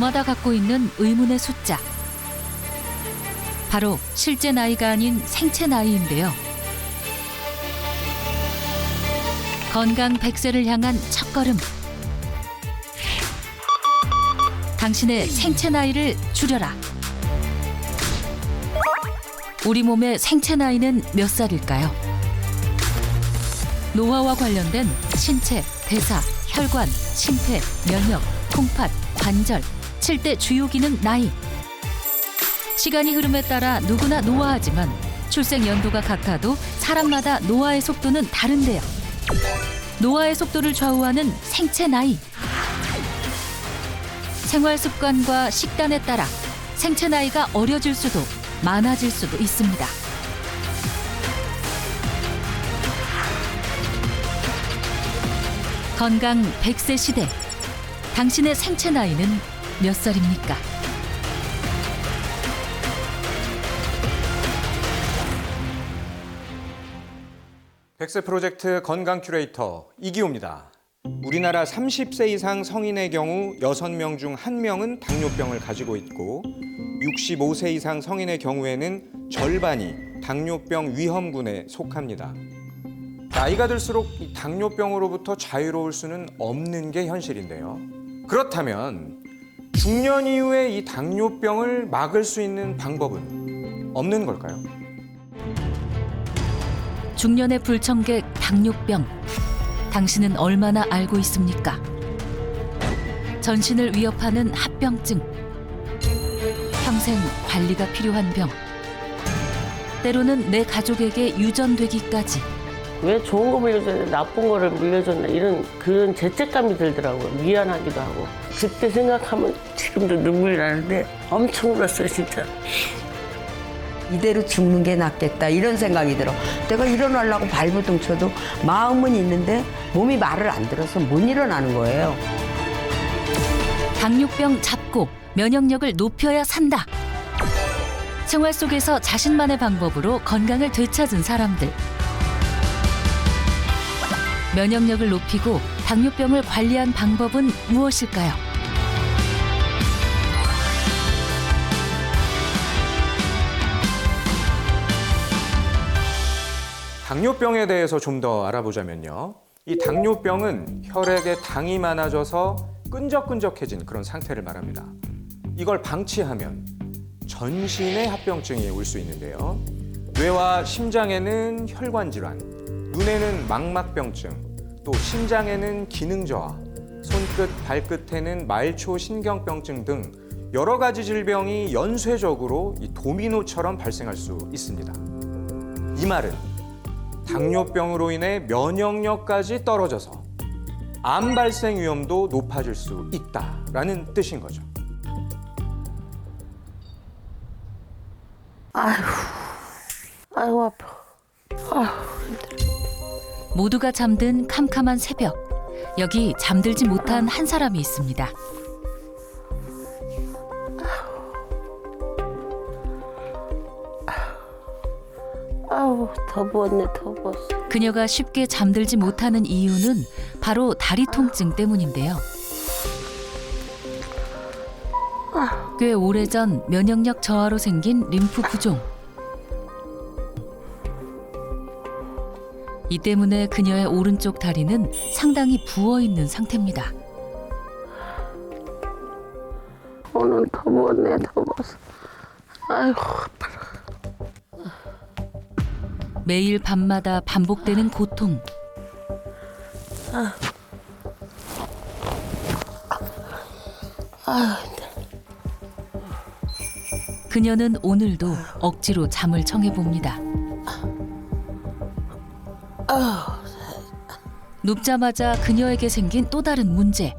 저마다 갖고 있는 의문의 숫자. 바로 실제 나이가 아닌 생체 나이인데요. 건강 100세를 향한 첫걸음. 당신의 생체 나이를 줄여라. 우리 몸의 생체 나이는 몇 살일까요? 노화와 관련된 신체, 대사, 혈관, 심폐, 면역, 콩팥, 관절, 7대 주요 기능 나이. 시간이 흐름에 따라 누구나 노화하지만 출생 연도가 같아도 사람마다 노화의 속도는 다른데요. 노화의 속도를 좌우하는 생체 나이. 생활 습관과 식단에 따라 생체 나이가 어려질 수도 많아질 수도 있습니다. 건강 100세 시대. 당신의 생체 나이는 몇 살입니까? 백세 프로젝트 건강 큐레이터 이기호입니다. 우리나라 30세 이상 성인의 경우 6명 중 1명은 당뇨병을 가지고 있고 65세 이상 성인의 경우에는 절반이 당뇨병 위험군에 속합니다. 나이가 들수록 이 당뇨병으로부터 자유로울 수는 없는 게 현실인데요. 그렇다면 중년 이후에 이 당뇨병을 막을 수 있는 방법은 없는 걸까요? 중년의 불청객 당뇨병. 당신은 얼마나 알고 있습니까? 전신을 위협하는 합병증. 평생 관리가 필요한 병. 때로는 내 가족에게 유전되기까지. 왜 좋은 거 물려줬는데 나쁜 거를 물려줬나 이런 그런 죄책감이 들더라고요. 미안하기도 하고. 그때 생각하면 지금도 눈물이 나는데 엄청 울었어요, 진짜. 이대로 죽는 게 낫겠다 이런 생각이 들어. 내가 일어나려고 발버둥 쳐도 마음은 있는데 몸이 말을 안 들어서 못 일어나는 거예요. 당뇨병 잡고 면역력을 높여야 산다. 생활 속에서 자신만의 방법으로 건강을 되찾은 사람들. 면역력을 높이고 당뇨병을 관리한 방법은 무엇일까요? 당뇨병에 대해서 좀 더 알아보자면요. 이 당뇨병은 혈액에 당이 많아져서 끈적끈적해진 그런 상태를 말합니다. 이걸 방치하면 전신의 합병증이 올 수 있는데요. 뇌와 심장에는 혈관 질환, 눈에는 망막병증, 또 심장에는 기능 저하, 손끝, 발끝에는 말초 신경병증 등 여러 가지 질병이 연쇄적으로 이 도미노처럼 발생할 수 있습니다. 이 말은 당뇨병으로 인해 면역력까지 떨어져서 암 발생 위험도 높아질 수 있다라는 뜻인 거죠. 아이고 아파. 모두가 잠든 캄캄한 새벽. 여기 잠들지 못한 한 사람이 있습니다. 아우 더 부었네, 더 부었어. 그녀가 쉽게 잠들지 못하는 이유는 바로 다리 통증 때문인데요. 꽤 오래전 면역력 저하로 생긴 림프 부종. 이 때문에 그녀의 오른쪽 다리는 상당히 부어 있는 상태입니다. 오늘 더 부었네, 더 부었어. 아이고 아파. 매일 밤마다 반복되는 고통. 그녀는 오늘도 억지로 잠을 청해봅니다. 눕자마자 그녀에게 생긴 또 다른 문제.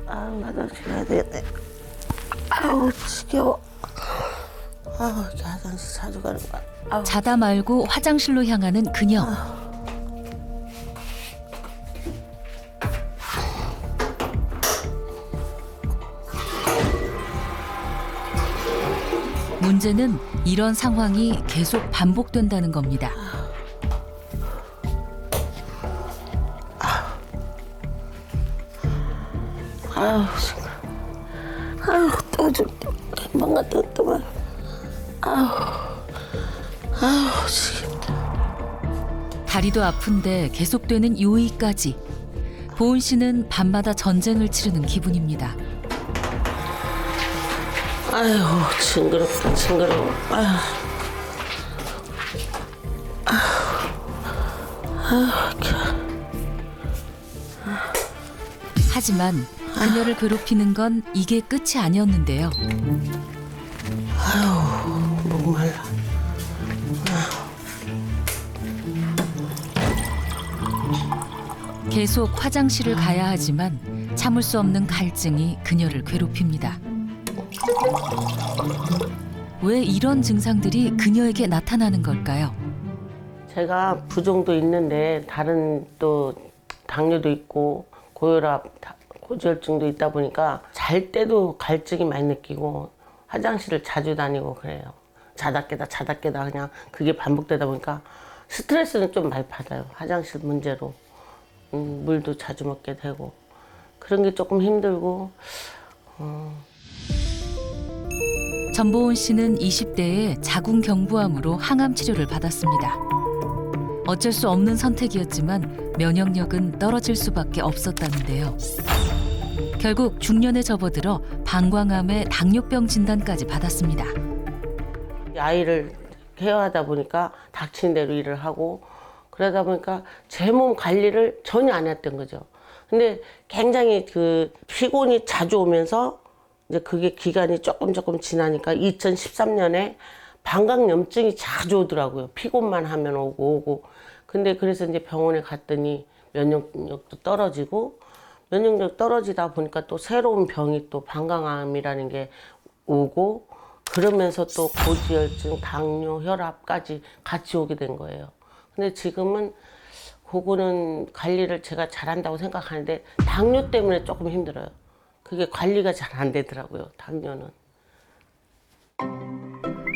아우 화장실 가야 되겠네. 아우 지겨워. 아우 화장실 자주 가는 거야. 아우. 자다 말고 화장실로 향하는 그녀. 문제는 이런 상황이 계속 반복된다는 겁니다. 아우 아주 금방 갔다 왔더만. 지겹다. 다리도 아픈데 계속되는 요의까지. 보은 씨는 밤마다 전쟁을 치르는 기분입니다. 아이고, 징그럽다, 징그러워. 하지만 그녀를 괴롭히는 건 이게 끝이 아니었는데요. 목말라. 계속 화장실을 가야 하지만 참을 수 없는 갈증이 그녀를 괴롭힙니다. 왜 이런 증상들이 그녀에게 나타나는 걸까요? 제가 부종도 있는데 다른 또 당뇨도 있고 고혈압, 고지혈증도 있다 보니까 잘 때도 갈증이 많이 느끼고 화장실을 자주 다니고 그래요. 자다 깨다 그냥 그게 반복되다 보니까 스트레스는 좀 많이 받아요. 화장실 문제로. 물도 자주 먹게 되고 그런 게 조금 힘들고. 전보은 씨는 20대에 자궁경부암으로 항암 치료를 받았습니다. 어쩔 수 없는 선택이었지만 면역력은 떨어질 수밖에 없었다는데요. 결국 중년에 접어들어 방광암에 당뇨병 진단까지 받았습니다. 아이를 케어하다 보니까 닥친 대로 일을 하고 그러다 보니까 제 몸 관리를 전혀 안 했던 거죠. 근데 굉장히 그 피곤이 자주 오면서 이제 그게 기간이 조금 지나니까 2013년에 방광염증이 자주 오더라고요. 피곤만 하면 오고. 근데 그래서 이제 병원에 갔더니 면역력도 떨어지고 면역력 떨어지다 보니까 또 새로운 병이 또 방광암이라는 게 오고 그러면서 또 고지혈증, 당뇨, 혈압까지 같이 오게 된 거예요. 근데 지금은 그거는 관리를 제가 잘한다고 생각하는데 당뇨 때문에 조금 힘들어요. 그게 관리가 잘 안 되더라고요, 당뇨는.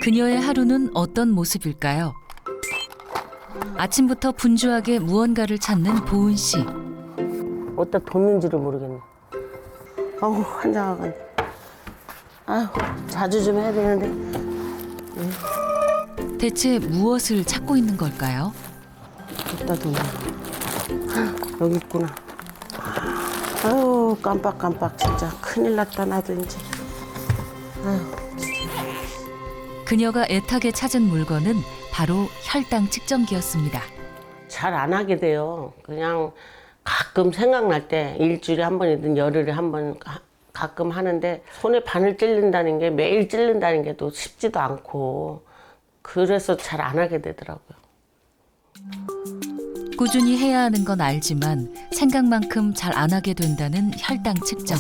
그녀의 하루는 어떤 모습일까요? 아침부터 분주하게 무언가를 찾는 보은 씨. 어디다 뒀는지를 모르겠네. 아우, 환장하겠네. 아유, 자주 좀 해야 되는데. 대체 무엇을 찾고 있는 걸까요? 어디다 뒀네. 여기 있구나. 아유, 깜빡 진짜. 큰일 났다, 나도 이제. 아유. 그녀가 애타게 찾은 물건은 바로 혈당 측정기였습니다. 잘 안 하게 돼요. 그냥 가끔 생각날 때 일주일에 한 번이든 열흘에 한 번 가끔 하는데 손에 바늘 찔른다는 게 매일 찔른다는 게 또 쉽지도 않고 그래서 잘 안 하게 되더라고요. 꾸준히 해야 하는 건 알지만 생각만큼 잘 안 하게 된다는 혈당 측정.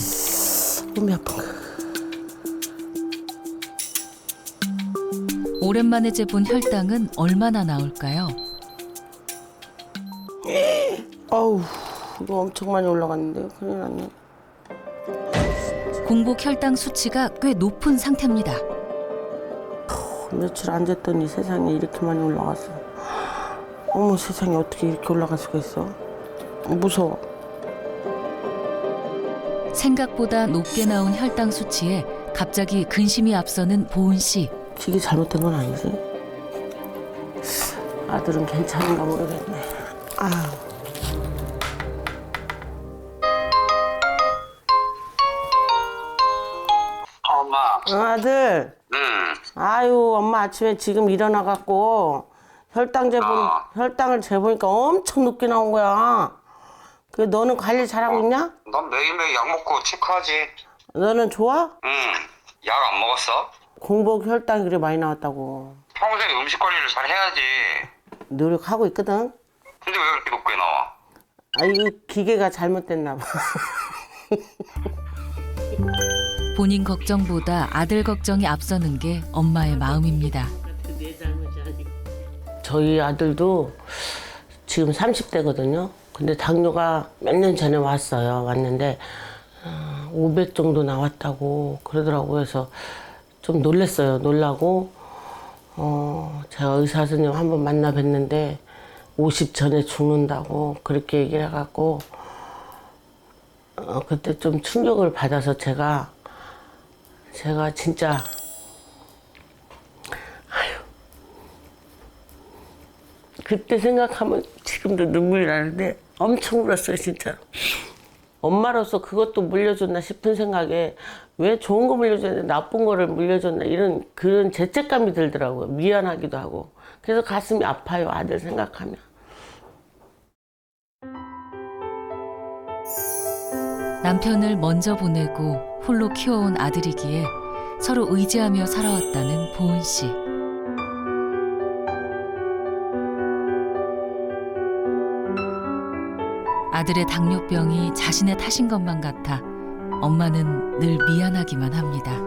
몸이 아픈가. 오랜만에 재본 혈당은 얼마나 나올까요? 어우, 이거 엄청 많이 올라갔는데요. 큰일 났네. 공복 혈당 수치가 꽤 높은 상태입니다. 며칠 안 쟀더니 세상에 이렇게 많이 올라갔어. 어머, 세상에 어떻게 이렇게 올라갈 수가 있어? 무서워. 생각보다 높게 나온 혈당 수치에 갑자기 근심이 앞서는 보은 씨. 기계 잘못된 건 아니지? 아들은 괜찮은가 모르겠네. 아유. 엄마. 아들. 아유, 엄마 아침에 지금 일어나갖고 혈당을 재보니까 엄청 높게 나온 거야. 그 너는 관리 잘하고 있냐? 넌 매일매일 약 먹고 체크하지. 너는 좋아? 응. 약 안 먹었어? 공복 혈당이 그래 많이 나왔다고. 평소에 음식 관리를 잘 해야지. 노력하고 있거든. 근데 왜 그렇게 높게 나와? 아, 이거 기계가 잘못됐나 봐. 본인 걱정보다 아들 걱정이 앞서는 게 엄마의 마음입니다. 저희 아들도 지금 30대거든요. 근데 당뇨가 몇 년 전에 왔는데 500 정도 나왔다고 그러더라고요. 그래서 좀 놀랐어요. 놀라고 제가 의사 선생님 한번 만나 뵀는데 50 전에 죽는다고 그렇게 얘기를 해갖고 그때 좀 충격을 받아서 제가 제가 진짜 그때 생각하면 지금도 눈물이 나는데 엄청 울었어요, 진짜. 엄마로서 그것도 물려줬나 싶은 생각에 왜 좋은 거 물려줬는데 나쁜 거를 물려줬나 이런 그런 죄책감이 들더라고요. 미안하기도 하고. 그래서 가슴이 아파요, 아들 생각하면. 남편을 먼저 보내고 홀로 키워온 아들이기에 서로 의지하며 살아왔다는 보은 씨. 아들의 당뇨병이 자신의 탓인 것만 같아 엄마는 늘 미안하기만 합니다.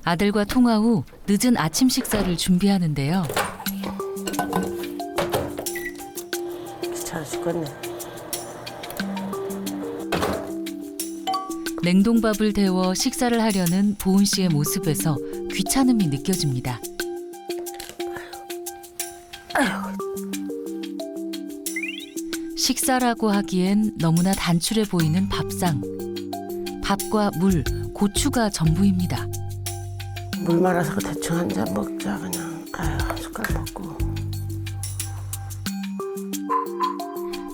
아들과 통화 후 늦은 아침 식사를 준비하는데요. 귀찮아 죽겠네. 냉동밥을 데워 식사를 하려는 보은 씨의 모습에서 귀찮음이 느껴집니다. 식사라고 하기엔 너무나 단출해 보이는 밥상. 밥과 물, 고추가 전부입니다. 물 말아서 대충 한 잔 먹자 그냥. 아유, 한 숟갈 먹고.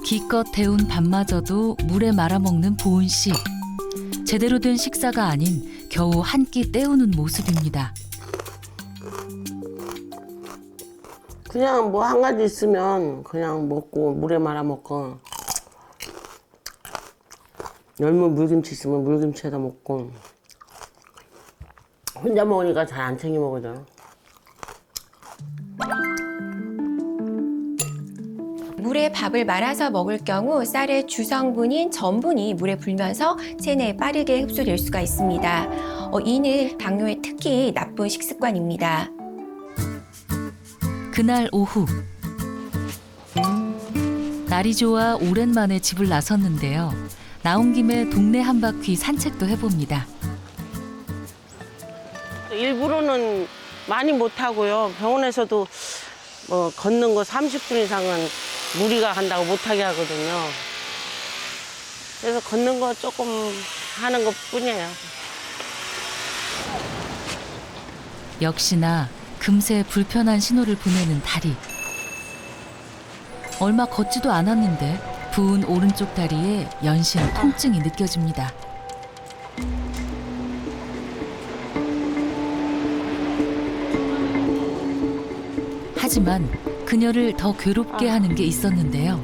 기껏 데운 밥마저도 물에 말아 먹는 보은 씨. 제대로 된 식사가 아닌 겨우 한 끼 때우는 모습입니다. 그냥 뭐 한 가지 있으면 그냥 먹고 물에 말아 먹고 열무 물김치 있으면 물김치에다 먹고 혼자 먹으니까 잘 안 챙겨 먹어요. 물에 밥을 말아서 먹을 경우 쌀의 주성분인 전분이 물에 불면서 체내에 빠르게 흡수될 수가 있습니다. 이는 당뇨에 특히 나쁜 식습관입니다. 그날 오후 날이 좋아 오랜만에 집을 나섰는데요. 나온 김에 동네 한 바퀴 산책도 해봅니다. 일부러는 많이 못 하고요. 병원에서도 뭐 걷는 거 30분 이상은 무리가 간다고 못하게 하거든요. 그래서 걷는 거 조금 하는 것 뿐이에요. 역시나 금세 불편한 신호를 보내는 다리. 얼마 걷지도 않았는데 부은 오른쪽 다리에 연신 통증이 느껴집니다. 하지만 그녀를 더 괴롭게 하는 게 있었는데요.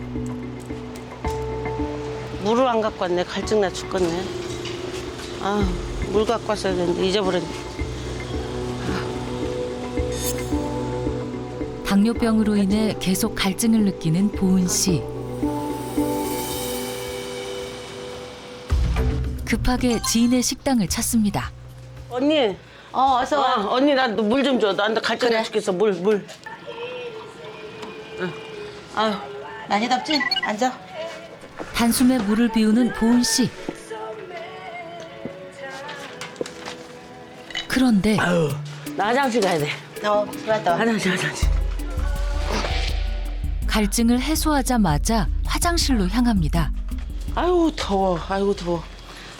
물을 안 갖고 왔네. 갈증나 죽겠네. 아, 물 갖고 왔어야 되는데 잊어버렸네. 당뇨병으로 인해 계속 갈증을 느끼는 보은 씨. 급하게 지인의 식당을 찾습니다. 언니. 어서 와. 언니 나 물 좀 줘. 나 갈증나 죽겠어. 물. 아유. 많이 덥지? 앉아. 단숨에 물을 비우는 보은 씨. 그런데 나 화장실 가야 돼. 들어왔다 와. 화장실. 갈증을 해소하자마자 화장실로 향합니다. 아유 더워. 아이고 더워.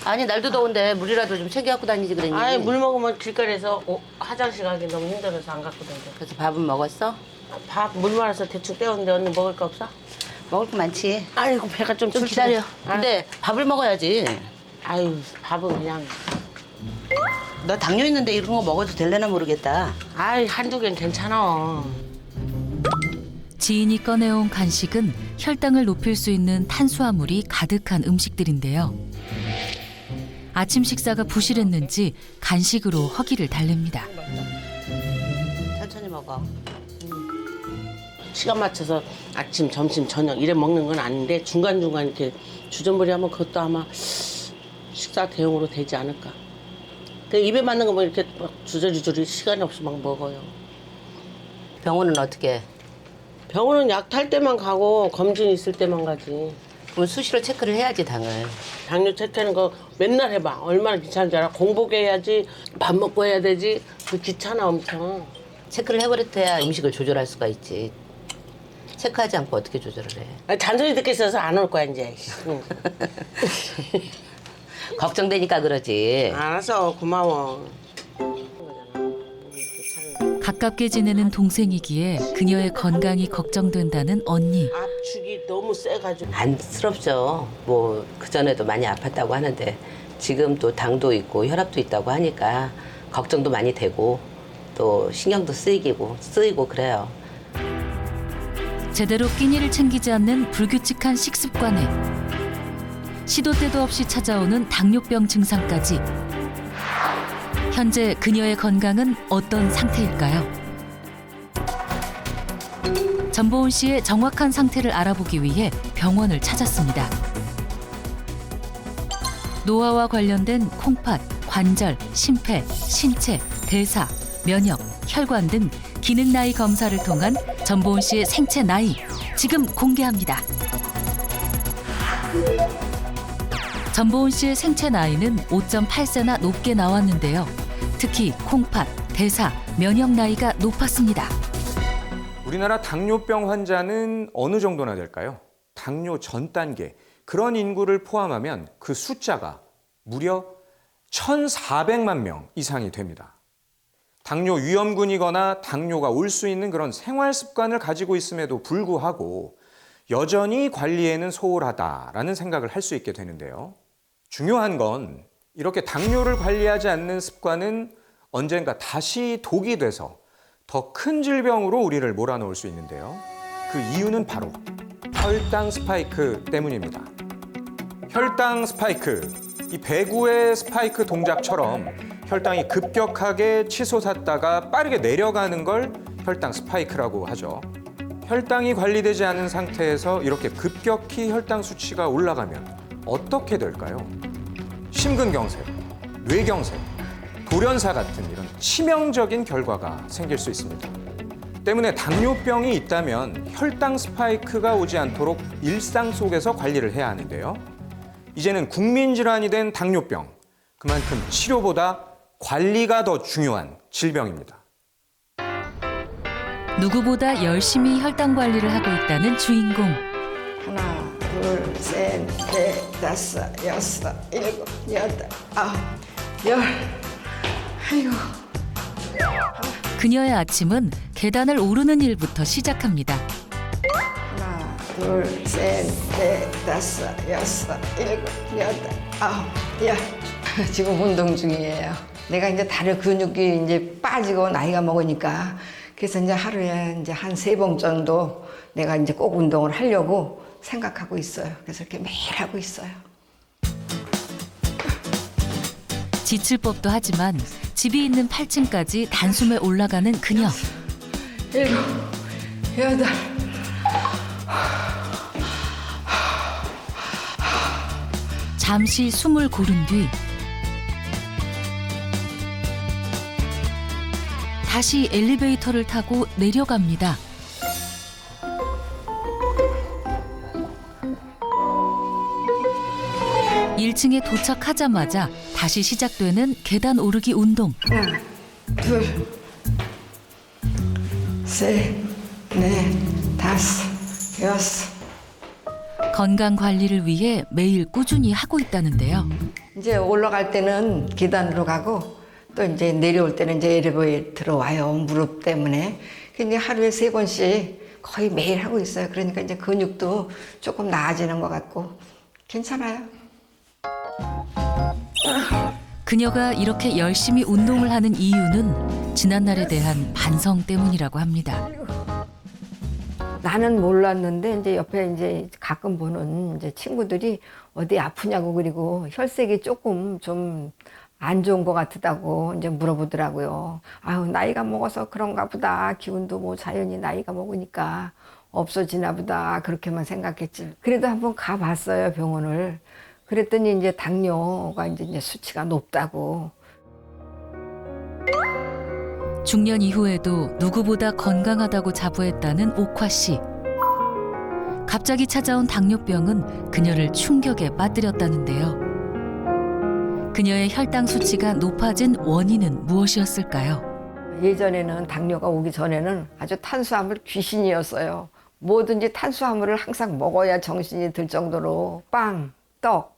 아니 날도 더운데 물이라도 좀 챙겨 갖고 다니지 그랬니? 아이 물 먹으면 길거리에서 화장실 가기 너무 힘들어서 안 갖고 다녀. 그래서 밥은 먹었어? 밥 물 말아서 대충 때웠는데 언니 먹을 거 없어? 먹을 거 많지. 아이고 배가 좀 좀 출출해. 기다려. 근데 밥을 먹어야지. 아유 밥은 그냥 너 당뇨 있는데 이런 거 먹어도 될래나 모르겠다. 아이 한두 개는 괜찮아. 지인이 꺼내온 간식은 혈당을 높일 수 있는 탄수화물이 가득한 음식들인데요. 아침 식사가 부실했는지 간식으로 허기를 달랩니다. 천천히 먹어. 시간 맞춰서 아침, 점심, 저녁 이래 먹는 건 아닌데 중간중간 이렇게 주전부리 하면 그것도 아마 식사 대용으로 되지 않을까. 그 입에 맞는 거 뭐 이렇게 막 주저리주저리 시간이 없이 막 먹어요. 병원은 어떻게 해? 병원은 약 탈 때만 가고 검진 있을 때만 가지. 그럼 수시로 체크를 해야지 당을. 당뇨 체크하는 거 맨날 해봐. 얼마나 귀찮은지 알아? 공복해야지, 밥 먹고 해야 되지. 그 귀찮아 엄청. 체크를 해버렸대야 음식을 조절할 수가 있지. 체크하지 않고 어떻게 조절을 해? 잔소리 듣기 있어서 안 올 거야 이제. 걱정되니까 그러지. 알았어, 고마워. 가깝게 지내는 동생이기에 그녀의 건강이 걱정된다는 언니. 압축이 너무 세가지고. 안쓰럽죠. 뭐 그전에도 많이 아팠다고 하는데 지금 또 당도 있고 혈압도 있다고 하니까 걱정도 많이 되고 또 신경도 쓰이고 그래요. 제대로 끼니를 챙기지 않는 불규칙한 식습관에 시도 때도 없이 찾아오는 당뇨병 증상까지. 현재 그녀의 건강은 어떤 상태일까요? 전보은 씨의 정확한 상태를 알아보기 위해 병원을 찾았습니다. 노화와 관련된 콩팥, 관절, 심폐, 신체, 대사, 면역, 혈관 등 기능 나이 검사를 통한 전보은 씨의 생체 나이 지금 공개합니다. 전보은 씨의 생체 나이는 5.8세나 높게 나왔는데요. 특히 콩팥, 대사, 면역 나이가 높았습니다. 우리나라 당뇨병 환자는 어느 정도나 될까요? 당뇨 전 단계, 그런 인구를 포함하면 그 숫자가 무려 1,400만 명 이상이 됩니다. 당뇨 위험군이거나 당뇨가 올 수 있는 그런 생활 습관을 가지고 있음에도 불구하고 여전히 관리에는 소홀하다라는 생각을 할 수 있게 되는데요. 중요한 건 이렇게 당뇨를 관리하지 않는 습관은 언젠가 다시 독이 돼서 더 큰 질병으로 우리를 몰아넣을 수 있는데요. 그 이유는 바로 혈당 스파이크 때문입니다. 혈당 스파이크, 이 배구의 스파이크 동작처럼 혈당이 급격하게 치솟았다가 빠르게 내려가는 걸 혈당 스파이크라고 하죠. 혈당이 관리되지 않은 상태에서 이렇게 급격히 혈당 수치가 올라가면 어떻게 될까요? 심근경색, 뇌경색, 돌연사 같은 이런 치명적인 결과가 생길 수 있습니다. 때문에 당뇨병이 있다면 혈당 스파이크가 오지 않도록 일상 속에서 관리를 해야 하는데요. 이제는 국민질환이 된 당뇨병, 그만큼 치료보다 관리가 더 중요한 질병입니다. 누구보다 열심히 혈당 관리를 하고 있다는 주인공. 하나, 둘, 셋, 넷, 다섯, 여섯, 일곱, 여덟, 아홉, 열. 아이고. 그녀의 아침은 계단을 오르는 일부터 시작합니다. 하나, 둘, 셋, 넷, 다섯, 여섯, 일곱, 여덟, 아홉, 열. 지금 운동 중이에요. 내가 이제 다리 근육이 이제 빠지고 나이가 먹으니까 그래서 이제 하루에 이제 한 3번 정도 내가 이제 꼭 운동을 하려고 생각하고 있어요. 그래서 이렇게 매일 하고 있어요. 지칠 법도 하지만 집이 있는 8층까지 단숨에 올라가는 그녀. 일곱, 여덟. 잠시 숨을 고른 뒤 다시 엘리베이터를 타고 내려갑니다. 일 1층에 도착하자마자 다시 시작되는 계단 오르기 운동. 하나, 둘, 셋, 넷, 다섯, 여섯. 건강 관리를 위해 매일 꾸준히 하고 있다는데요. 이제 올라갈 때는 계단으로 가고 또 이제 내려올 때는 이제 엘리베이터로 와요. 무릎 때문에. 근데 하루에 3번씩 거의 매일 하고 있어요. 그러니까 이제 근육도 조금 나아지는 것 같고 괜찮아요. 그녀가 이렇게 열심히 운동을 하는 이유는 지난날에 대한 반성 때문이라고 합니다. 나는 몰랐는데 이제 옆에 이제 가끔 보는 이제 친구들이 어디 아프냐고 그리고 혈색이 조금 좀 안 좋은 것 같다고 이제 물어보더라고요. 아유, 나이가 먹어서 그런가 보다. 기운도 뭐 자연히 나이가 먹으니까 없어지나 보다. 그렇게만 생각했지. 그래도 한번 가봤어요, 병원을. 그랬더니 이제 당뇨가 이제 수치가 높다고. 중년 이후에도 누구보다 건강하다고 자부했다는 옥화 씨. 갑자기 찾아온 당뇨병은 그녀를 충격에 빠뜨렸다는데요. 그녀의 혈당 수치가 높아진 원인은 무엇이었을까요? 예전에는 당뇨가 오기 전에는 아주 탄수화물 귀신이었어요. 뭐든지 탄수화물을 항상 먹어야 정신이 들 정도로 빵, 떡,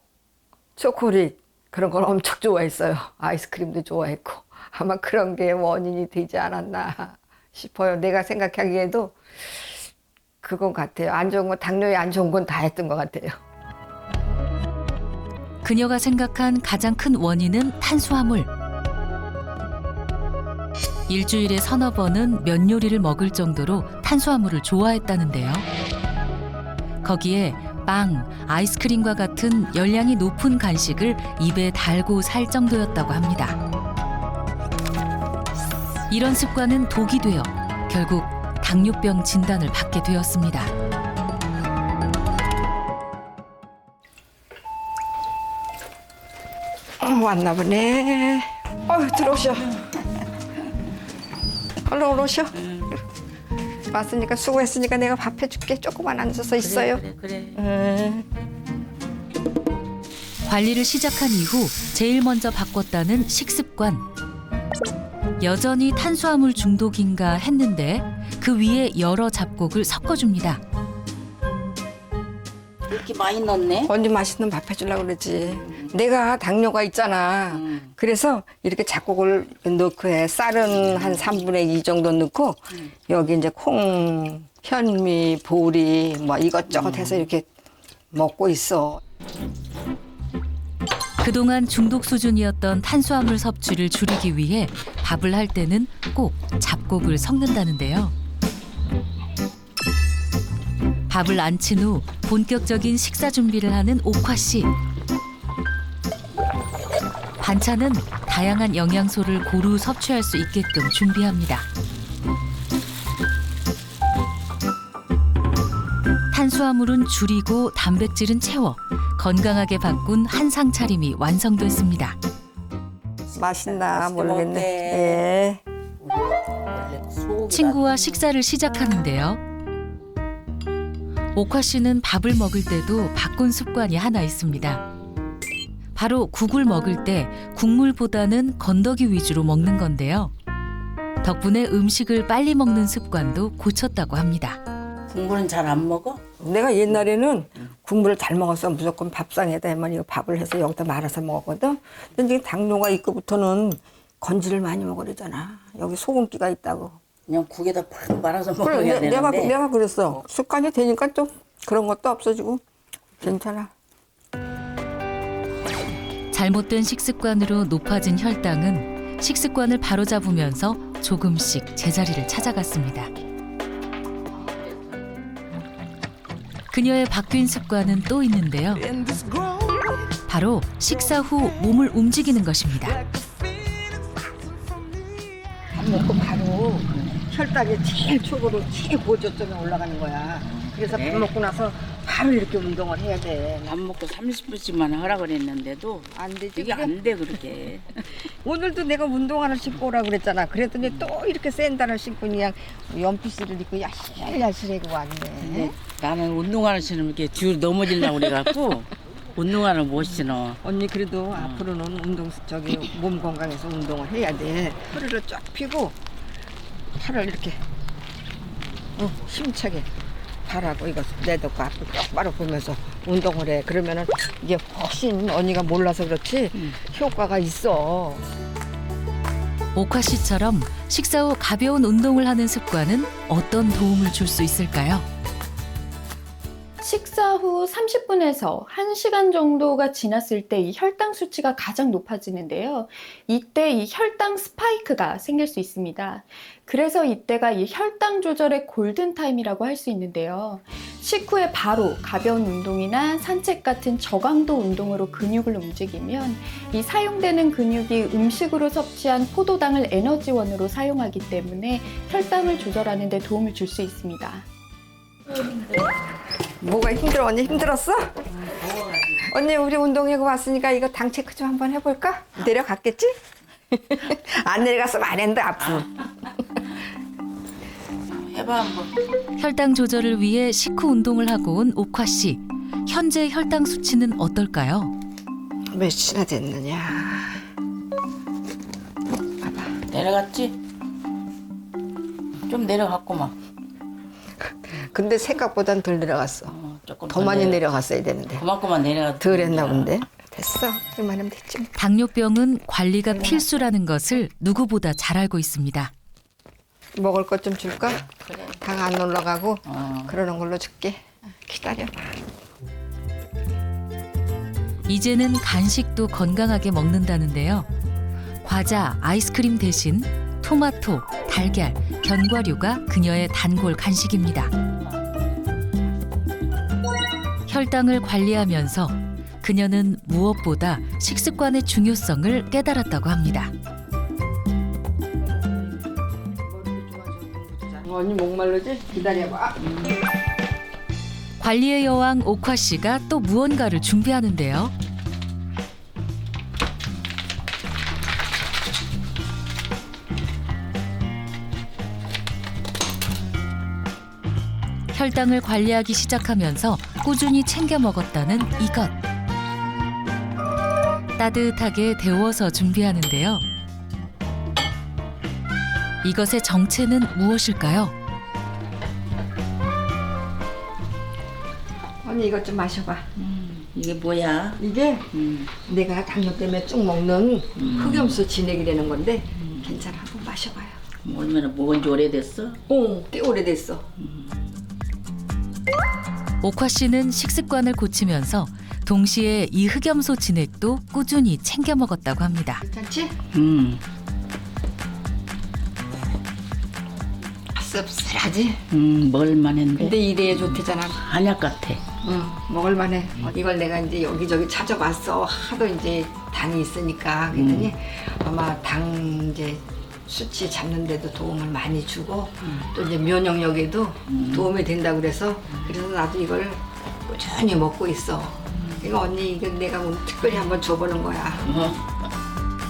초콜릿 그런 걸 엄청 좋아했어요. 아이스크림도 좋아했고 아마 그런 게 원인이 되지 않았나 싶어요. 내가 생각하기에도 그건 같아요. 안 좋은 건 당뇨에 안 좋은 건 다 했던 것 같아요. 그녀가 생각한 가장 큰 원인은 탄수화물. 일주일에 서너 번은 면 요리를 먹을 정도로 탄수화물을 좋아했다는데요. 거기에 빵, 아이스크림과 같은 열량이 높은 간식을 입에 달고 살 정도였다고 합니다. 이런 습관은 독이 되어 결국 당뇨병 진단을 받게 되었습니다. 왔나 보네. 들어오셔. 얼른 오셔. 왔으니까 수고했으니까 내가 밥 해줄게. 조금만 앉아서 있어요. 그래. 관리를 시작한 이후 제일 먼저 바꿨다는 식습관. 여전히 탄수화물 중독인가 했는데 그 위에 여러 잡곡을 섞어줍니다. 이렇게 많이 넣네? 언니 맛있는 밥 해주려고 그러지. 내가 당뇨가 있잖아. 그래서 이렇게 잡곡을 넣고 해. 쌀은 한 3분의 2 정도 넣고 여기 이제 콩, 현미, 보리 뭐 이것저것 해서 이렇게 먹고 있어. 그동안 중독 수준이었던 탄수화물 섭취를 줄이기 위해 밥을 할 때는 꼭 잡곡을 섞는다는데요. 밥을 안친 후 본격적인 식사 준비를 하는 옥화 씨. 반찬은 다양한 영양소를 고루 섭취할 수 있게끔 준비합니다. 탄수화물은 줄이고 단백질은 채워 건강하게 바꾼 한상 차림이 완성됐습니다. 맛있나 맛있게 모르겠네. 먹네. 예. 친구와 식사를 시작하는데요. 옥화 씨는 밥을 먹을 때도 바꾼 습관이 하나 있습니다. 바로 국을 먹을 때 국물보다는 건더기 위주로 먹는 건데요. 덕분에 음식을 빨리 먹는 습관도 고쳤다고 합니다. 국물은 잘 안 먹어? 내가 옛날에는 국물을 잘 먹었어. 무조건 밥상에다만 이거 밥을 해서 여기다 말아서 먹었거든. 근데 이제 당뇨가 있고부터는 건지를 많이 먹으려잖아. 여기 소금기가 있다고. 그냥 국에다 팍 말아서 그래, 먹어야 되는데. 내가 그랬어. 습관이 되니까 또 그런 것도 없어지고 괜찮아. 잘못된 식습관으로 높아진 혈당은 식습관을 바로잡으면서 조금씩 제자리를 찾아갔습니다. 그녀의 바뀐 습관은 또 있는데요. 바로 식사 후 몸을 움직이는 것입니다. 밥 먹고 바로 혈당이 제일 초고로 제일 고저점에 올라가는 거야. 그래서 밥 먹고 나서 바로 이렇게 운동을 해야 돼. 밥 먹고 30분씩만 하라 그랬는데도 안 되지. 이게 안 돼 그렇게. 오늘도 내가 운동화를 신고 오라고 그랬잖아. 그랬더니 또 이렇게 샌들을 신고 그냥 연피스를 입고 야실야실하고 왔네. 근데 나는 운동화를 신으면 이렇게 뒤로 넘어지려고 그래갖고 운동화를 못 신어. 언니 그래도 앞으로는 몸 건강해서 운동을 해야 돼. 허리를 쫙 펴고 팔을 이렇게 힘차게 발하고 이거 내놓고 앞을 똑바로 보면서 운동을 해. 그러면은 이게 훨씬 언니가 몰라서 그렇지 효과가 있어. 옥화 씨처럼 식사 후 가벼운 운동을 하는 습관은 어떤 도움을 줄 수 있을까요? 식사 후 30분에서 1시간 정도가 지났을 때 이 혈당 수치가 가장 높아지는데요. 이때 이 혈당 스파이크가 생길 수 있습니다. 그래서 이때가 이 혈당 조절의 골든타임이라고 할 수 있는데요. 식후에 바로 가벼운 운동이나 산책 같은 저강도 운동으로 근육을 움직이면 이 사용되는 근육이 음식으로 섭취한 포도당을 에너지원으로 사용하기 때문에 혈당을 조절하는 데 도움을 줄 수 있습니다. 뭐가 힘들어? 언니 힘들었어? 언니 우리 운동하고 왔으니까 이거 당 체크 좀 한번 해볼까? 내려갔겠지? 안 내려갔으면 안 했는데 앞으로. 해봐 한번. 혈당 조절을 위해 식후 운동을 하고 온 옥화 씨. 현재 혈당 수치는 어떨까요? 몇이나 됐느냐? 내려갔지? 좀 내려갔구만. 근데 생각보단 덜 내려갔어. 조금 더 많이 내려갔어야 되는데. 그만큼만 내려가. 덜 했나 본데. 됐어. 이만하면 됐지. 뭐. 당뇨병은 관리가 필수라는 것을 누구보다 잘 알고 있습니다. 먹을 것 좀 줄까? 당 안 올라가고 그러는 걸로 줄게. 기다려봐. 이제는 간식도 건강하게 먹는다는데요. 과자, 아이스크림 대신 토마토, 달걀, 견과류가 그녀의 단골 간식입니다. 혈당을 관리하면서 그녀는 무엇보다 식습관의 중요성을 깨달았다고 합니다. 언니 목말르지? 기다려봐. 관리의 여왕 옥화 씨가 또 무언가를 준비하는데요. 혈당을 관리하기 시작하면서 꾸준히 챙겨 먹었다는 이것. 따뜻하게 데워서 준비하는데요. 이것의 정체는 무엇일까요? 언니 이것 좀 마셔봐. 이게 뭐야? 이게 내가 당뇨 때문에 쭉 먹는 흑염소 진액이라는 건데 괜찮아. 한번 마셔봐요. 얼마나 먹은 지 오래됐어? 꽤 오래됐어. 옥화 씨는 식습관을 고치면서 동시에 이 흑염소 진액도 꾸준히 챙겨 먹었다고 합니다. 괜찮지? 씁쓸하지? 먹을만한데. 근데 이래야 좋대잖아. 한약 같아. 먹을만해. 이걸 내가 이제 여기저기 찾아봤어. 하도 이제 당이 있으니까 그랬더니 아마 당 이제 수치 잡는 데도 도움을 많이 주고 또 이제 면역력에도 도움이 된다고 그래서 나도 이걸 꾸준히 먹고 있어. 이거 언니 이거 내가 오늘 특별히 한번 줘보는 거야.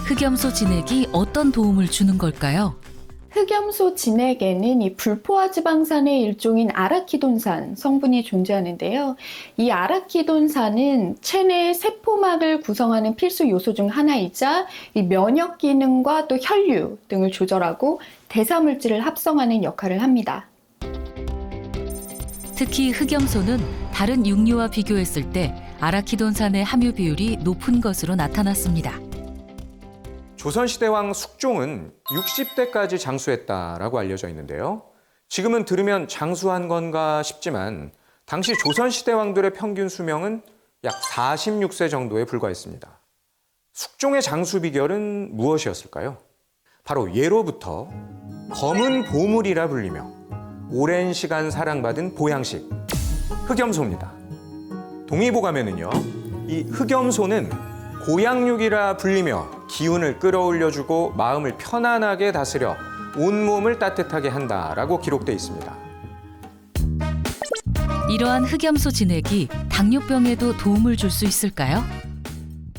흑염소 진액이 어떤 도움을 주는 걸까요? 흑염소 진액에는 이 불포화 지방산의 일종인 아라키돈산 성분이 존재하는데요. 이 아라키돈산은 체내 세포막을 구성하는 필수 요소 중 하나이자 이 면역 기능과 또 혈류 등을 조절하고 대사 물질을 합성하는 역할을 합니다. 특히 흑염소는 다른 육류와 비교했을 때 아라키돈산의 함유 비율이 높은 것으로 나타났습니다. 조선시대왕 숙종은 60대까지 장수했다라고 알려져 있는데요. 지금은 들으면 장수한 건가 싶지만 당시 조선시대왕들의 평균 수명은 약 46세 정도에 불과했습니다. 숙종의 장수 비결은 무엇이었을까요? 바로 예로부터 검은 보물이라 불리며 오랜 시간 사랑받은 보양식, 흑염소입니다. 동의보감에는요, 이 흑염소는 고양육이라 불리며 기운을 끌어올려주고 마음을 편안하게 다스려 온몸을 따뜻하게 한다라고 기록돼 있습니다. 이러한 흑염소 진액이 당뇨병에도 도움을 줄 수 있을까요?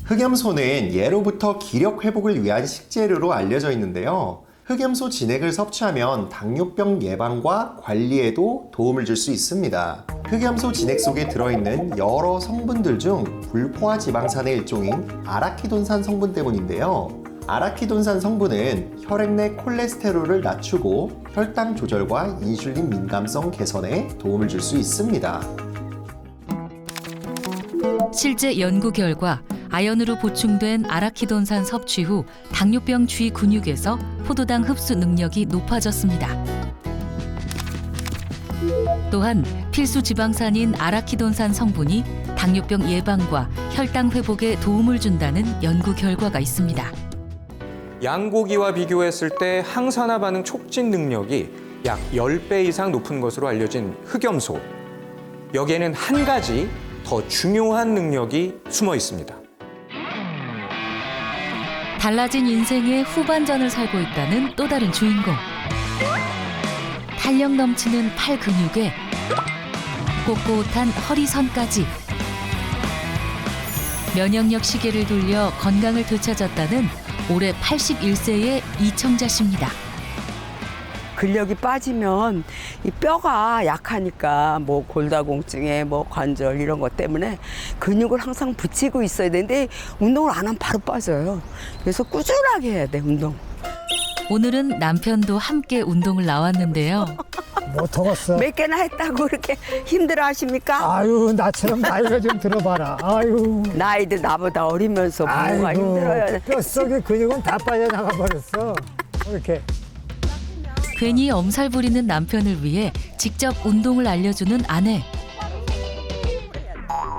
흑염소는 예로부터 기력 회복을 위한 식재료로 알려져 있는데요. 흑염소 진액을 섭취하면 당뇨병 예방과 관리에도 도움을 줄 수 있습니다. 흑염소 진액 속에 들어있는 여러 성분들 중 불포화 지방산의 일종인 아라키돈산 성분 때문인데요. 아라키돈산 성분은 혈액 내 콜레스테롤을 낮추고 혈당 조절과 인슐린 민감성 개선에 도움을 줄 수 있습니다. 실제 연구 결과 아연으로 보충된 아라키돈산 섭취 후 당뇨병 주위 근육에서 포도당 흡수 능력이 높아졌습니다. 또한 필수 지방산인 아라키돈산 성분이 당뇨병 예방과 혈당 회복에 도움을 준다는 연구 결과가 있습니다. 양고기와 비교했을 때 항산화 반응 촉진 능력이 약 10배 이상 높은 것으로 알려진 흑염소. 여기에는 한 가지 더 중요한 능력이 숨어 있습니다. 달라진 인생의 후반전을 살고 있다는 또 다른 주인공. 탄력 넘치는 팔 근육에 꼿꼿한 허리선까지 면역력 시계를 돌려 건강을 되찾았다는 올해 81세의 이청자 씨입니다. 근력이 빠지면 이 뼈가 약하니까 뭐 골다공증에 뭐 관절 이런 것 때문에 근육을 항상 붙이고 있어야 되는데 운동을 안 하면 바로 빠져요. 그래서 꾸준하게 해야 돼, 운동. 오늘은 남편도 함께 운동을 나왔는데요. 못하겠어. 몇 개나 했다고 그렇게 힘들어 하십니까? 아유, 나처럼 나이가 좀 들어봐라. 아유. 나이도 나보다 어리면서 뭐가 힘들어요. 뼛속에 근육은 다 빠져나가 버렸어. 이렇게. 괜히 엄살 부리는 남편을 위해 직접 운동을 알려주는 아내.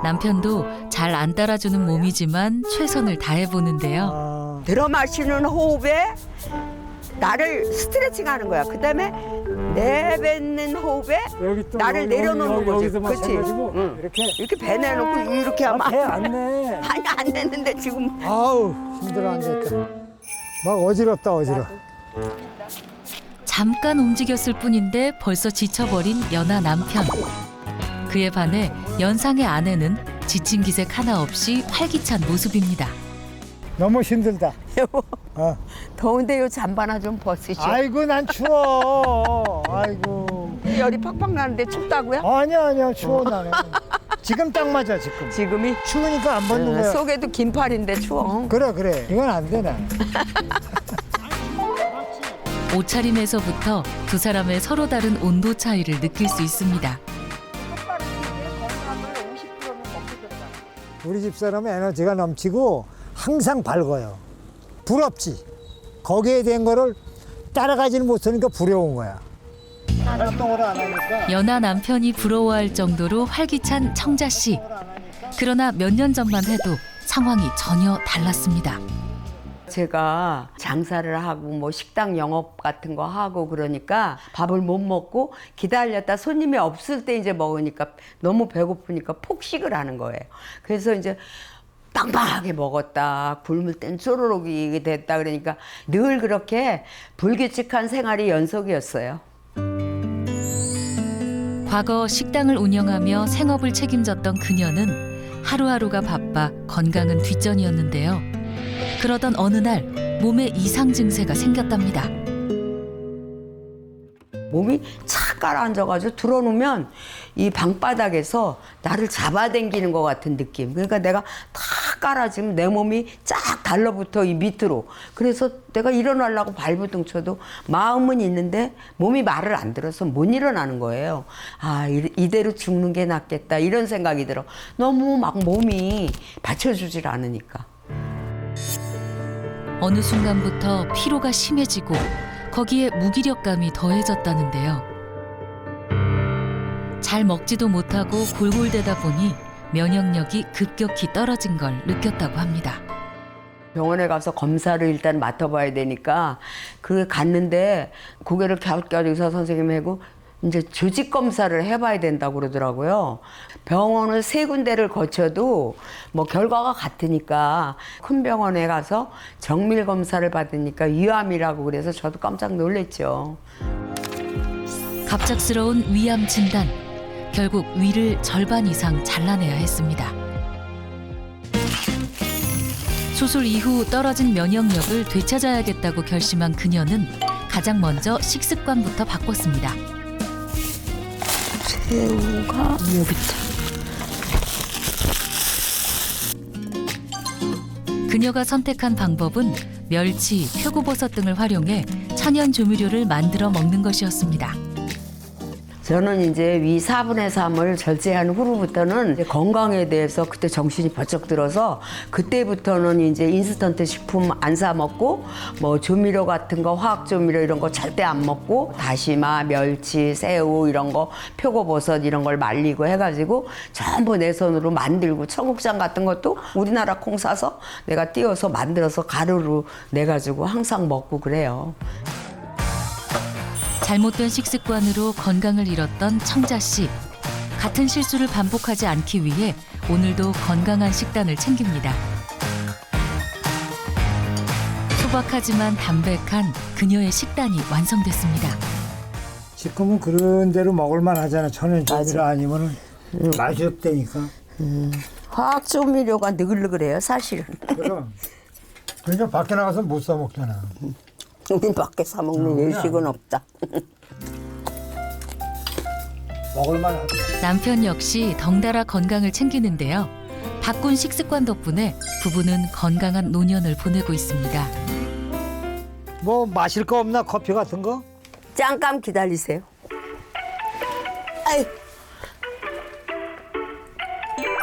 남편도 잘 안 따라주는 몸이지만 최선을 다해보는데요. 들어 마시는 호흡에 나를 스트레칭하는 거야. 그다음에 내뱉는 호흡에 나를 내려놓는 거지. 그렇지. 응. 이렇게 배 내놓고 이렇게 하면 배 안 내. 아니 안 되는데 지금. 아우, 힘들어 안 됐다. 막 어지럽다, 어지러. 잠깐 움직였을 뿐인데 벌써 지쳐버린 연하 남편. 그에 반해 연상의 아내는 지친 기색 하나 없이 활기찬 모습입니다. 너무 힘들다. 여보, 더운데 요 잠바나 좀 벗으시오. 아이고, 난 추워. 아이고. 열이 팍팍 나는데 춥다고요? 아니야, 추워 나는. 지금 딱 맞아, 지금. 지금이? 추우니까 안 벗는 거야. 속에도 긴팔인데 추워. 그래. 이건 안 되나. 옷차림에서부터 두 사람의 서로 다른 온도 차이를 느낄 수 있습니다. 우리 집사람은 에너지가 넘치고 항상 밝아요. 부럽지. 거기에 대한 거를 따라가지는 못하니까 부러운 거야. 활동을 안 하니까. 연하 남편이 부러워할 정도로 활기찬 청자 씨. 그러나 몇 년 전만 해도 상황이 전혀 달랐습니다. 제가 장사를 하고 뭐 식당 영업 같은 거 하고 그러니까 밥을 못 먹고 기다렸다 손님이 없을 때 이제 먹으니까 너무 배고프니까 폭식을 하는 거예요. 그래서 이제 빵빵하게 먹었다. 굶을 땐 쪼르륵이 됐다. 그러니까 늘 그렇게 불규칙한 생활이 연속이었어요. 과거 식당을 운영하며 생업을 책임졌던 그녀는 하루하루가 바빠 건강은 뒷전이었는데요. 그러던 어느 날 몸에 이상 증세가 생겼답니다. 몸이 착 가라앉아가지고 들어놓으면 이 방바닥에서 나를 잡아당기는 것 같은 느낌. 그러니까 내가 탁 깔아지면 내 몸이 쫙 달라붙어 이 밑으로. 그래서 내가 일어나려고 발버둥 쳐도 마음은 있는데 몸이 말을 안 들어서 못 일어나는 거예요. 아, 이대로 죽는 게 낫겠다 이런 생각이 들어. 너무 막 몸이 받쳐주질 않으니까. 어느 순간부터 피로가 심해지고 거기에 무기력감이 더해졌다는데요. 잘 먹지도 못하고 골골대다 보니 면역력이 급격히 떨어진 걸 느꼈다고 합니다. 병원에 가서 검사를 일단 맡아봐야 되니까 그 갔는데 고개를 갸웃갸웃 의사 선생님하고 이제 조직 검사를 해봐야 된다고 그러더라고요. 병원을 3군데를 거쳐도 뭐 결과가 같으니까 큰 병원에 가서 정밀 검사를 받으니까 위암이라고 그래서 저도 깜짝 놀랐죠. 갑작스러운 위암 진단. 결국 위를 절반 이상 잘라내야 했습니다. 수술 이후 떨어진 면역력을 되찾아야겠다고 결심한 그녀는 가장 먼저 식습관부터 바꿨습니다. 새우가 여기 있다. 그녀가 선택한 방법은 멸치, 표고버섯 등을 활용해 천연 조미료를 만들어 먹는 것이었습니다. 저는 이제 위 4분의 3을 절제한 후로부터는 이제 건강에 대해서 그때 정신이 번쩍 들어서 그때부터는 이제 인스턴트 식품 안 사 먹고 뭐 조미료 같은 거 화학 조미료 이런 거 절대 안 먹고 다시마, 멸치, 새우 이런 거 표고버섯 이런 걸 말리고 해가지고 전부 내 손으로 만들고 청국장 같은 것도 우리나라 콩 사서 내가 띄워서 만들어서 가루로 내가지고 항상 먹고 그래요. 잘못된 식습관으로 건강을 잃었던 청자 씨. 같은 실수를 반복하지 않기 위해 오늘도 건강한 식단을 챙깁니다. 소박하지만 담백한 그녀의 식단이 완성됐습니다. 지금은 그런 대로 먹을만 하잖아. 천연 조미료 아니면은 맛이 없다니까. 화학 조미료가 느글느글해요, 사실은. 그럼. 그러니까 밖에 나가서 못 사 먹잖아. 우리 밖에 사 먹는 일식은 없다. 먹을만 하다. 남편 역시 덩달아 건강을 챙기는데요. 바꾼 식습관 덕분에 부부는 건강한 노년을 보내고 있습니다. 뭐 마실 거 없나? 커피 같은 거? 잠깐 기다리세요.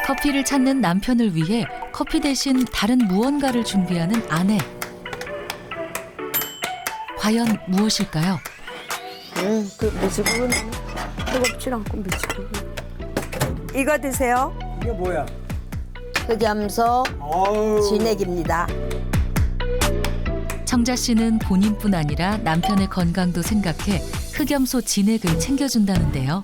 커피를 찾는 남편을 위해 커피 대신 다른 무언가를 준비하는 아내. 과연 무엇일까요? 그 미지국은 뜨겁지 않고 미지국. 이거 드세요. 이게 뭐야? 흑염소 진액입니다. 청자 씨는 본인뿐 아니라 남편의 건강도 생각해 흑염소 진액을 챙겨준다는데요.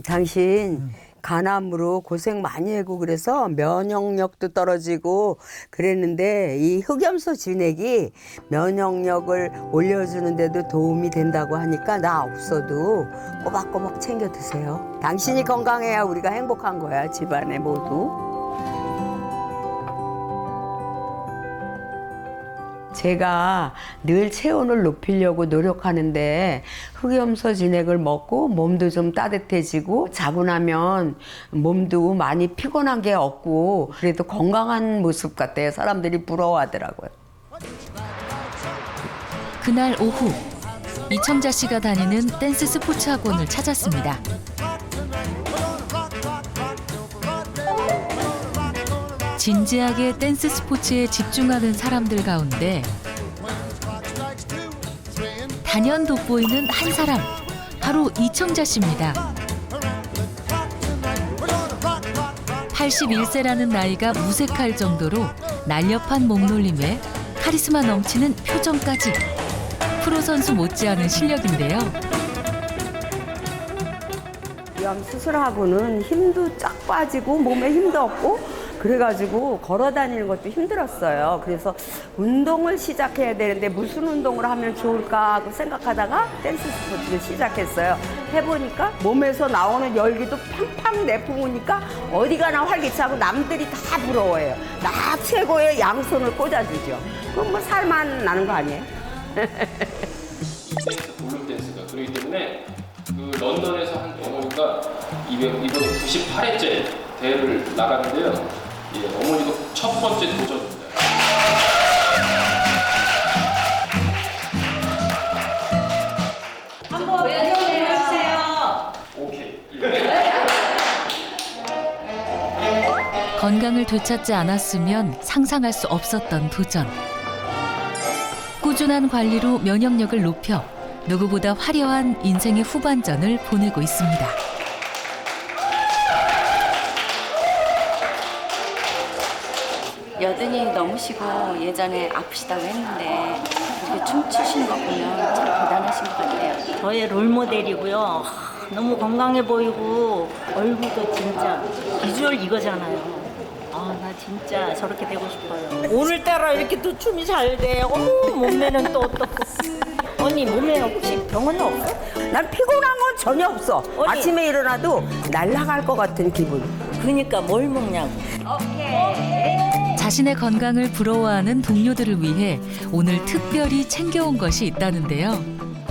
당신 간암으로 고생 많이 하고 그래서 면역력도 떨어지고 그랬는데 이 흑염소 진액이 면역력을 올려주는 데도 도움이 된다고 하니까 나 없어도 꼬박꼬박 챙겨 드세요. 당신이 건강해야 우리가 행복한 거야, 집안에 모두. 제가 늘 체온을 높이려고 노력하는데 흑염소 진액을 먹고 몸도 좀 따뜻해지고 자고 나면 몸도 많이 피곤한 게 없고 그래도 건강한 모습 같아요. 사람들이 부러워하더라고요. 그날 오후 이청자 씨가 다니는 댄스 스포츠 학원을 찾았습니다. 진지하게 댄스 스포츠에 집중하는 사람들 가운데 단연 돋보이는 한 사람, 바로 이청자 씨입니다. 81세라는 나이가 무색할 정도로 날렵한 목놀림에 카리스마 넘치는 표정까지 프로 선수 못지않은 실력인데요. 위암 수술하고는 힘도 쫙 빠지고 몸에 힘도 없고 그래가지고 걸어 다니는 것도 힘들었어요. 그래서 운동을 시작해야 되는데 무슨 운동을 하면 좋을까 하고 생각하다가 댄스 스포츠를 시작했어요. 해보니까 몸에서 나오는 열기도 팡팡 내뿜으니까 어디 가나 활기차고 남들이 다 부러워해요. 나 최고의 양손을 꽂아주죠. 그럼 뭐 살만 나는 거 아니에요? 볼륨 댄스가 그렇기 때문에 그 런던에서 한 어머니가 298회째 대회를 나갔는데요. 예, 어머니가 첫 번째 도전입니다. 한번 해주세요. 오케이. 건강을 되찾지 않았으면 상상할 수 없었던 도전. 꾸준한 관리로 면역력을 높여 누구보다 화려한 인생의 후반전을 보내고 있습니다. 여든이 넘으시고 예전에 아프시다고 했는데 이렇게 춤추시는 거 보면 참 대단하신 것 같아요. 저의 롤모델이고요. 너무 건강해 보이고 얼굴도 진짜 비주얼 이거잖아요. 나 진짜 저렇게 되고 싶어요. 오늘따라 이렇게 또 춤이 잘 돼. 어머, 몸매는 또 어떻고. 언니 몸에 혹시 병은 없어? 난 피곤한 건 전혀 없어. 언니. 아침에 일어나도 날아갈 것 같은 기분. 그러니까 뭘 먹냐고. 자신의 건강을 부러워하는 동료들을 위해 오늘 특별히 챙겨온 것이 있다는데요.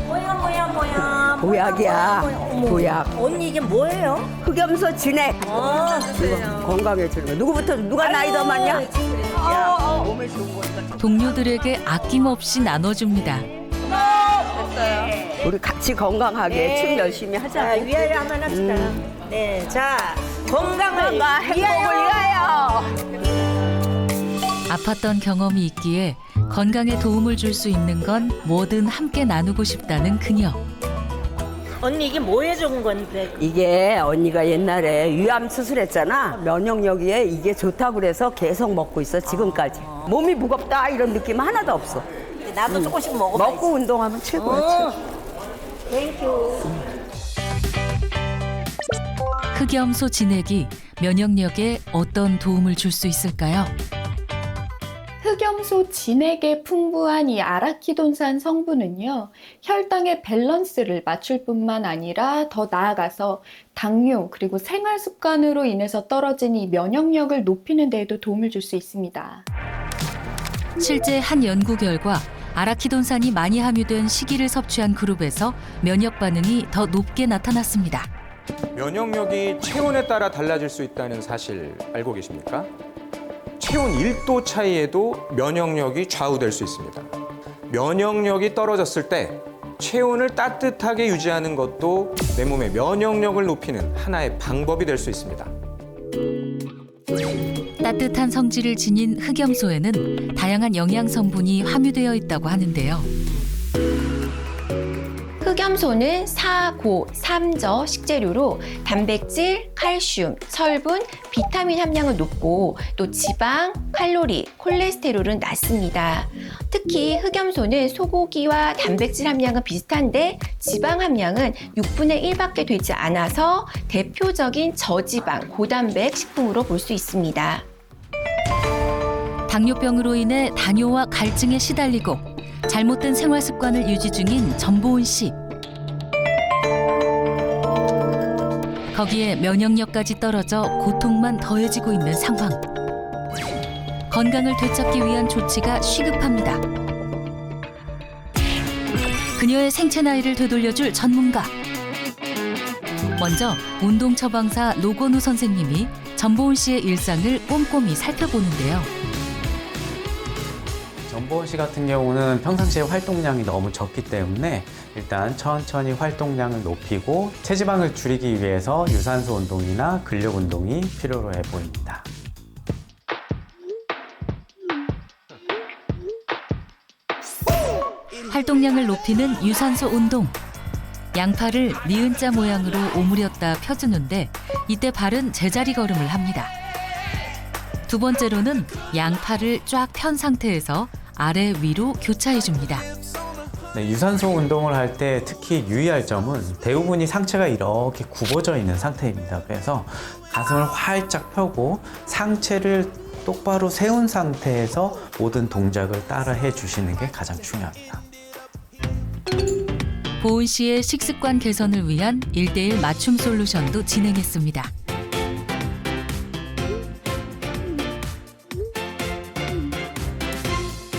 뭐야. 보약이야. 어머. 보약. 언니 이게 뭐예요? 흑염소 진액. 그래요. 건강해지는 거. 누구부터 누가 나이 더 많냐? 몸에 좋은 거니까. 동료들에게 아낌없이 나눠줍니다. 우리 같이 건강하게 춤 열심히 하자. 자, 위하여 한번 합시다. 네, 자, 건강을 행복을 위하여. 아팠던 경험이 있기에 건강에 도움을 줄 수 있는 건 뭐든 함께 나누고 싶다는 그녀. 언니 이게 뭐에 좋은 건데? 이게 언니가 옛날에 위암 수술했잖아. 면역력에 이게 좋다고 그래서 계속 먹고 있어 지금까지. 몸이 무겁다 이런 느낌 하나도 없어. 나도 조금씩 먹어봐. 먹고 운동하면 최고야. 땡큐. 흑염소 진액이 면역력에 어떤 도움을 줄 수 있을까요? 흑염소 진액의 풍부한 이 아라키돈산 성분은요, 혈당의 밸런스를 맞출 뿐만 아니라 더 나아가서 당뇨 그리고 생활 습관으로 인해서 떨어진 이 면역력을 높이는 데에도 도움을 줄 수 있습니다. 실제 한 연구 결과 아라키돈산이 많이 함유된 식이를 섭취한 그룹에서 면역 반응이 더 높게 나타났습니다. 면역력이 체온에 따라 달라질 수 있다는 사실 알고 계십니까? 체온 1도 차이에도 면역력이 좌우될 수 있습니다. 면역력이 떨어졌을 때 체온을 따뜻하게 유지하는 것도 내 몸의 면역력을 높이는 하나의 방법이 될 수 있습니다. 따뜻한 성질을 지닌 흑염소에는 다양한 영양 성분이 함유되어 있다고 하는데요. 흑염소는 사, 고, 삼저 식재료로 단백질, 칼슘, 철분, 비타민 함량은 높고 또 지방, 칼로리, 콜레스테롤은 낮습니다. 특히 흑염소는 소고기와 단백질 함량은 비슷한데 지방 함량은 6분의 1밖에 되지 않아서 대표적인 저지방, 고단백 식품으로 볼 수 있습니다. 당뇨병으로 인해 당뇨와 갈증에 시달리고 잘못된 생활 습관을 유지 중인 전보은 씨. 거기에 면역력까지 떨어져 고통만 더해지고 있는 상황. 건강을 되찾기 위한 조치가 시급합니다. 그녀의 생체 나이를 되돌려줄 전문가. 먼저 운동 처방사 노건우 선생님이 전보은 씨의 일상을 꼼꼼히 살펴보는데요. 전보은 씨 같은 경우는 평상시에 활동량이 너무 적기 때문에 일단 천천히 활동량을 높이고 체지방을 줄이기 위해서 유산소 운동이나 근력 운동이 필요로 해 보입니다. 활동량을 높이는 유산소 운동. 양팔을 니은자 모양으로 오므렸다 펴주는데 이때 발은 제자리 걸음을 합니다. 두 번째로는 양팔을 쫙 편 상태에서 아래 위로 교차해 줍니다. 네, 유산소 운동을 할 때 특히 유의할 점은 대부분이 상체가 이렇게 굽어져 있는 상태입니다. 그래서 가슴을 활짝 펴고 상체를 똑바로 세운 상태에서 모든 동작을 따라 해주시는 게 가장 중요합니다. 보은 씨의 식습관 개선을 위한 1:1 맞춤 솔루션도 진행했습니다.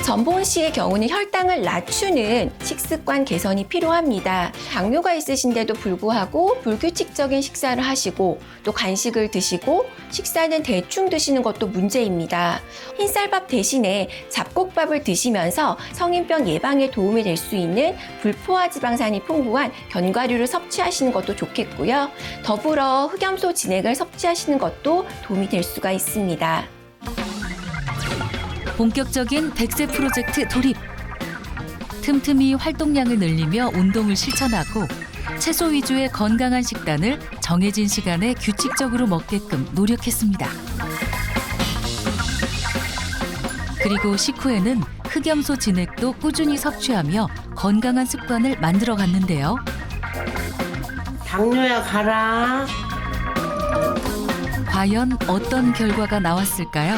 전보은 씨의 경우는 혈당을 낮추는 식습관 개선이 필요합니다. 당뇨가 있으신데도 불구하고 불규칙적인 식사를 하시고 또 간식을 드시고 식사는 대충 드시는 것도 문제입니다. 흰쌀밥 대신에 잡곡밥을 드시면서 성인병 예방에 도움이 될 수 있는 불포화 지방산이 풍부한 견과류를 섭취하시는 것도 좋겠고요. 더불어 흑염소 진액을 섭취하시는 것도 도움이 될 수가 있습니다. 본격적인 100세 프로젝트 돌입. 틈틈이 활동량을 늘리며 운동을 실천하고 채소 위주의 건강한 식단을 정해진 시간에 규칙적으로 먹게끔 노력했습니다. 그리고 식후에는 흑염소 진액도 꾸준히 섭취하며 건강한 습관을 만들어 갔는데요. 당뇨야 가라. 과연 어떤 결과가 나왔을까요?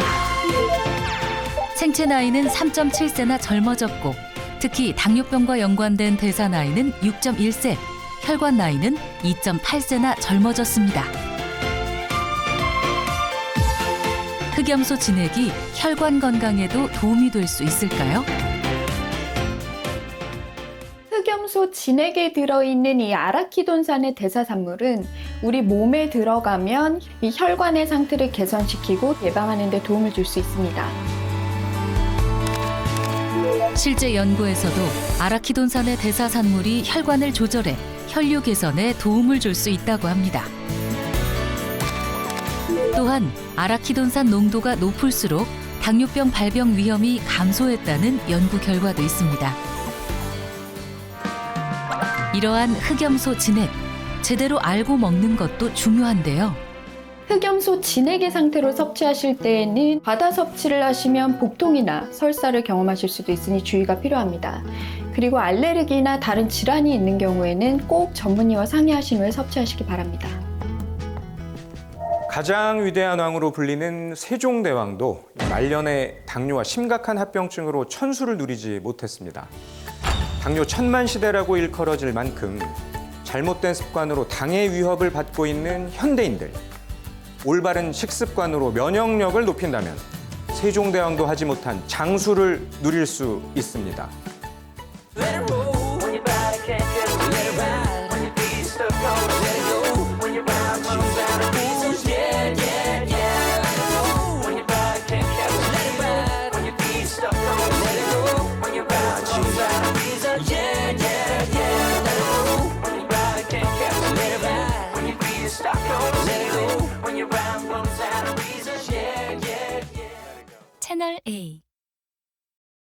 생체 나이는 3.7세나 젊어졌고 특히 당뇨병과 연관된 대사 나이는 6.1세, 혈관 나이는 2.8세나 젊어졌습니다. 흑염소 진액이 혈관 건강에도 도움이 될 수 있을까요? 흑염소 진액에 들어있는 이 아라키돈산의 대사산물은 우리 몸에 들어가면 이 혈관의 상태를 개선시키고 예방하는 데 도움을 줄 수 있습니다. 실제 연구에서도 아라키돈산의 대사산물이 혈관을 조절해 혈류 개선에 도움을 줄 수 있다고 합니다. 또한 아라키돈산 농도가 높을수록 당뇨병 발병 위험이 감소했다는 연구 결과도 있습니다. 이러한 흑염소 진액, 제대로 알고 먹는 것도 중요한데요. 흑염소 진액의 상태로 섭취하실 때에는 과다 섭취를 하시면 복통이나 설사를 경험하실 수도 있으니 주의가 필요합니다. 그리고 알레르기나 다른 질환이 있는 경우에는 꼭 전문의와 상의하신 후에 섭취하시기 바랍니다. 가장 위대한 왕으로 불리는 세종대왕도 말년에 당뇨와 심각한 합병증으로 천수를 누리지 못했습니다. 당뇨 천만시대라고 일컬어질 만큼 잘못된 습관으로 당의 위협을 받고 있는 현대인들. 올바른 식습관으로 면역력을 높인다면 세종대왕도 하지 못한 장수를 누릴 수 있습니다. 채널 A